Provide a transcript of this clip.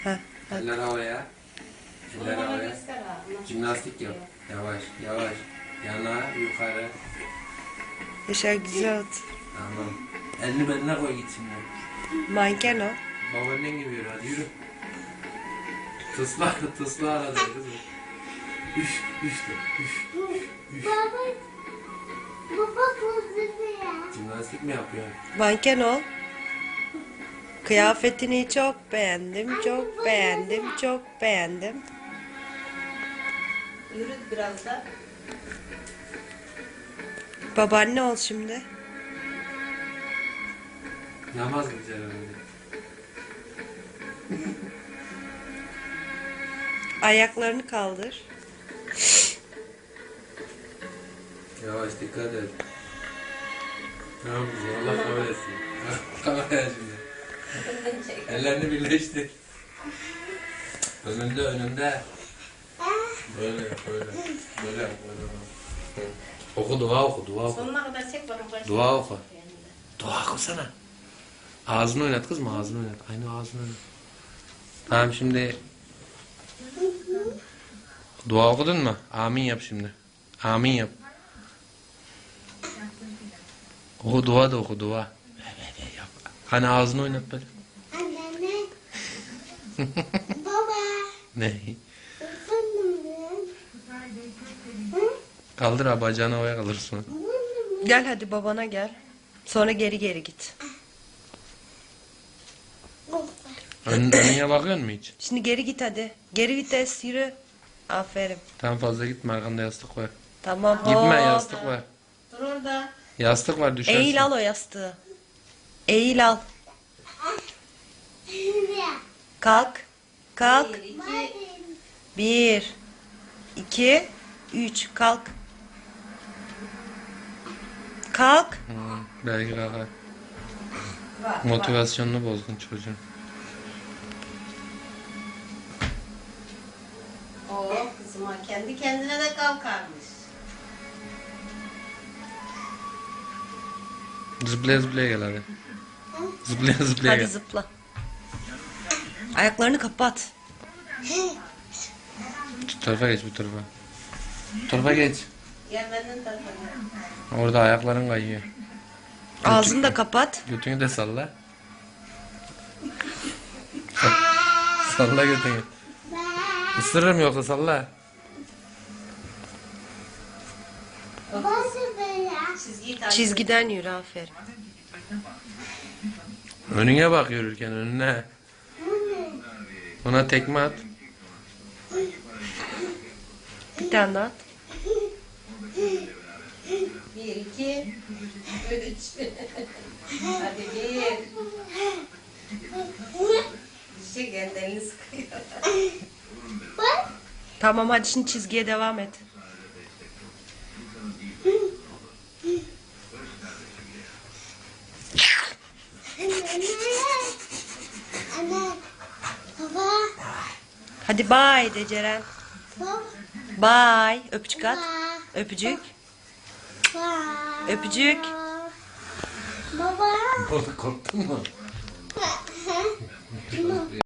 Heh, heh. Eller havaya. Eller Bana havaya. göster abi. Jimnastik yap. Yavaş yavaş. Yana yukarı. Yaşar güzel oldu. Tamam. Elini beline koy git şimdi. Manken o. Babaannen gibi yürü hadi yürü. Tısla arada kızım. Üş de üş. Baba bozuldu ya. Jimnastik mi yapıyorsun? Manken ol. Kıyafetini çok beğendim, çok beğendim, çok beğendim. Yürüt biraz da. Babaanne ol şimdi. Namaz kılacak herhalde. Ayaklarını kaldır. Yavaş dikkat et. Tamam kızım Allah kabul etsin. Kameraya şimdi. Çek. Ellerini birleştir. Önünde. Böyle yap böyle. Böyle yap böyle. Oku dua oku. Sonuna kadar çek bakın. başına. Dua oku. Dua okusana. Ağzını oynat kızım ağzını oynat. Aynı ağzını oynat. Tamam şimdi. Dua okudun mu? Amin yap şimdi. Amin yap. Oku dua da oku dua. Yap. Hani ağzını oynat böyle. Anne. Baba. Ne? Efendim. Kaldır abi bacağını havaya kalırsın. Gel hadi babana gel. Sonra geri git. Önüne bakıyor musun hiç? Şimdi geri git hadi. Geri vites yürü. Aferin. Tam fazla gitme arkanda yastık var. Tamam. Gitme hop. yastık var. Dur orada. Yastık var düşersin. Eğil al o yastığı. Eğil al. Kalk. Kalk. 1, 2, 1, 2, 3. Kalk. Kalk. Belki kalkar. bak. Motivasyonunu bozdun çocuğun. Oo kızıma kendi kendine de kalkarmış. Zıplaya gel hadi. Zıplaya Hadi gel. zıpla. Ayaklarını kapat. Bu tarafa geç bu tarafa. Bu tarafa geç. Gel benden tarafa gel. Orada ayakların kayıyor. Ağzını da kapat. Götünü de salla. Salla götünü. Isırırım yoksa salla. Çizgiyi takip et. Çizgiden yürü aferin. Önüne bak yürürken önüne. Ona tekme at. Bir tane daha at. 1, 2, 3. Hadi 1. Dişe kendi elini sıkıyor. Tamam hadi şimdi çizgiye devam et. Anne. Baba. Hadi bye de Ceren. Baba. Bye. Öpücük at. Öpücük. Baba. Öpücük. Baba. Korktun mu?